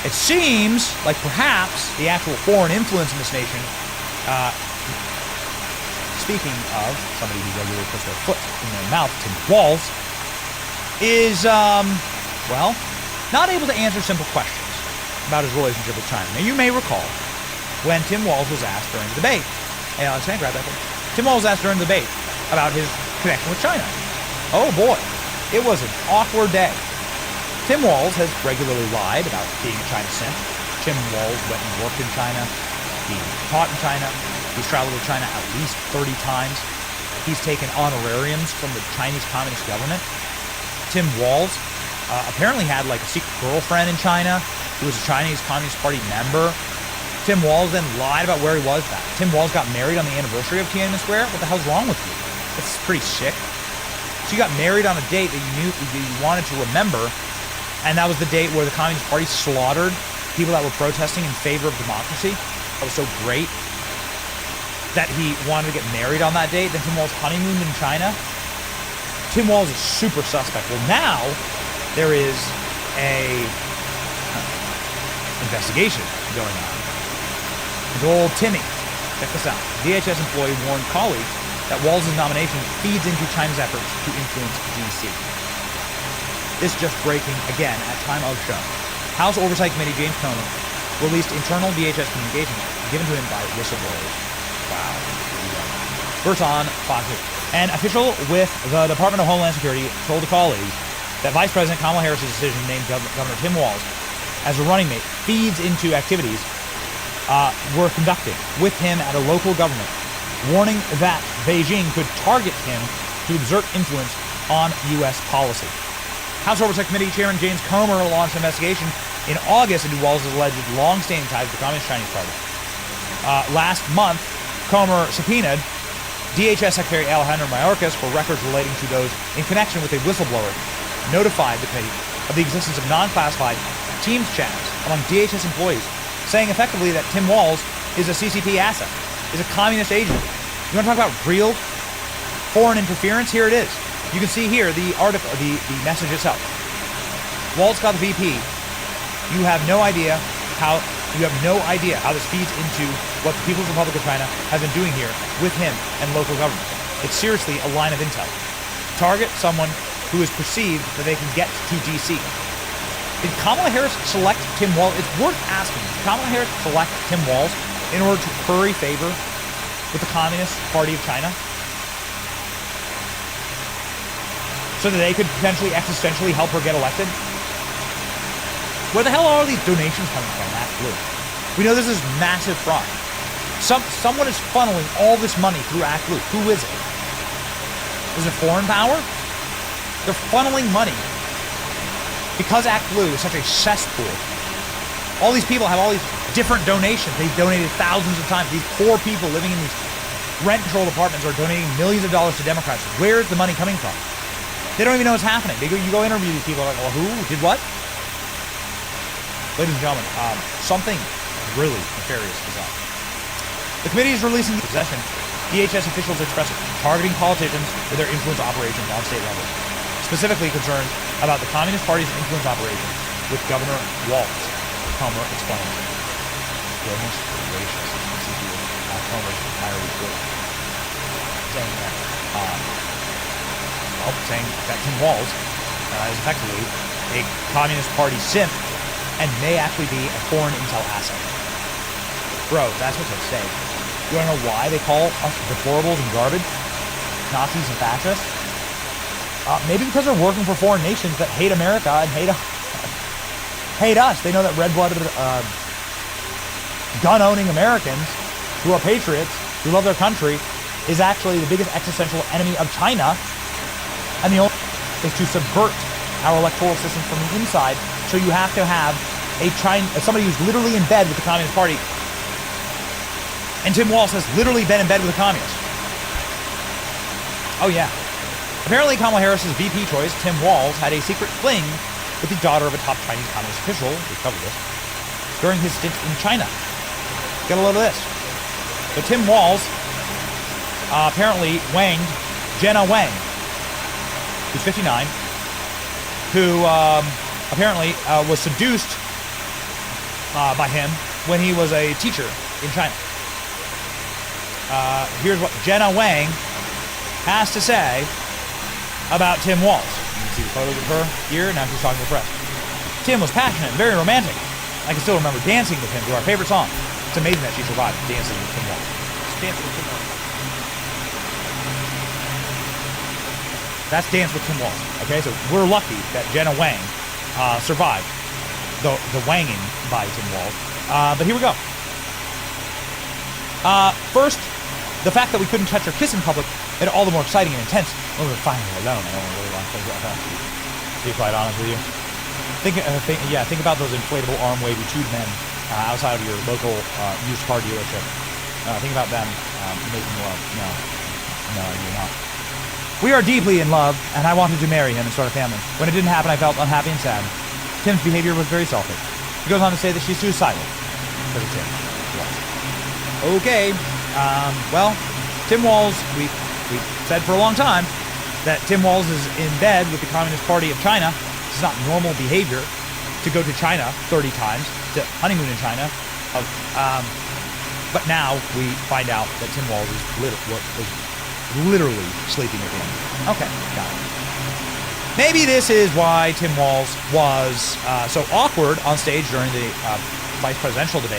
It seems like perhaps the actual foreign influence in this nation, speaking of somebody who regularly puts their foot in their mouth, Tim Walz, is, well, not able to answer simple questions about his relationship with China. Now, you may recall when Tim Walz was asked during the debate, hey, Alex, can I grab that thing? Tim Walz was asked during the debate about his connection with China. Oh boy, it was an awkward day. Tim Walz has regularly lied about being a China simp. Tim Walz went and worked in China. He taught in China. He's traveled to China at least 30 times. He's taken honorariums from the Chinese Communist government. Tim Walz apparently had like a secret girlfriend in China who was a Chinese Communist Party member. Tim Walz then lied about where he was. Tim Walz got married on the anniversary of Tiananmen Square. What the hell's wrong with you? That's pretty sick. So you got married on a date that you knew that you wanted to remember, and that was the date where the Communist Party slaughtered people that were protesting in favor of democracy. That was so great that he wanted to get married on that date. Then Tim Walz honeymooned in China. Tim Walz is super suspect. Well, now there is a investigation going on. And old Timmy, check this out. DHS employee warned colleagues that Walz's nomination feeds into China's efforts to influence D.C. This just breaking again at time of show. House Oversight Committee James Comer released internal DHS communications given to him by whistleblowers. Wow. First on Fox News. An official with the Department of Homeland Security told a colleague that Vice President Kamala Harris' decision to name Governor Tim Walz as a running mate feeds into activities were conducted with him at a local government, warning that Beijing could target him to exert influence on U.S. policy. House Oversight Committee Chairman James Comer launched an investigation in August into Walz's alleged long-standing ties to the Communist Chinese Party. Last month, Comer subpoenaed DHS Secretary Alejandro Mayorkas for records relating to those in connection with a whistleblower, notified the committee of the existence of non-classified Teams chats among DHS employees, saying effectively that Tim Walz is a CCP asset, is a communist agent. You want to talk about real foreign interference? Here it is. You can see here the article, the message itself. Walz got the VP. You have no idea how this feeds into what the People's Republic of China has been doing here with him and local government. It's seriously a line of intel. Target someone who is perceived that they can get to D.C. Did Kamala Harris select Tim Walz? It's worth asking. Did Kamala Harris select Tim Walz in order to curry favor with the Communist Party of China, so that they could potentially existentially help her get elected? Where the hell are all these donations coming from, Act Blue? We know this is massive fraud. Someone is funneling all this money through Act Blue. Who is it? Is it foreign power? They're funneling money because Act Blue is such a cesspool. All these people have all these different donations. They've donated thousands of times. These poor people living in these rent-controlled apartments are donating millions of dollars to Democrats. Where's the money coming from? They don't even know what's happening. You go interview these people, like, well, who did what? Ladies and gentlemen, something really nefarious is up. The committee is releasing the possession. DHS officials expressed targeting politicians with their influence operations on state levels, specifically concerned about the Communist Party's influence operations with Governor Walz. Comer explained. Goodness gracious. Comer's entire report saying that, saying that Tim Walz is effectively a Communist Party simp and may actually be a foreign intel asset. Bro, that's what they say. You wanna know why they call us deplorables and garbage? Nazis and fascists? Maybe because they're working for foreign nations that hate America and hate us. They know that red-blooded, gun-owning Americans who are patriots, who love their country, is actually the biggest existential enemy of China. And the only is to subvert our electoral system from the inside. So you have to have somebody who's literally in bed with the Communist Party. And Tim Walz has literally been in bed with the communists. Oh yeah. Apparently Kamala Harris' VP choice, Tim Walz, had a secret fling with the daughter of a top Chinese communist official, we covered this, during his stint in China. Get a load of this. So Tim Walz apparently wanged Jenna Wang, who's 59, who apparently was seduced by him when he was a teacher in China. Here's what Jenna Wang has to say about Tim Walz. You can see the photos of her here. Now she's talking to the press. Tim was passionate and very romantic. I can still remember dancing with him to our favorite song. It's amazing that she survived dancing with Tim Walz. Dancing with Tim Walz. That's Dance with Tim Walz. Okay, so we're lucky that Jenna Wang survived the wanging by Tim Walz. But here we go. First, the fact that we couldn't touch or kiss in public made it all the more exciting and intense when we were finally alone. I don't really want to think about that. To be quite honest with you. Think about those inflatable arm-wavy tube men outside of your local used car dealership. Think about them making love. No, you're not. We are deeply in love, and I wanted to marry him and start a family. When it didn't happen, I felt unhappy and sad. Tim's behavior was very selfish. He goes on to say that she's suicidal. Because of Tim. Okay. Well, Tim Walz, we said for a long time that Tim Walz is in bed with the Communist Party of China. This is not normal behavior to go to China 30 times, to honeymoon in China. But now we find out that Tim Walz was literally sleeping with him. Okay, got it. Maybe this is why Tim Walz was so awkward on stage during the vice presidential debate.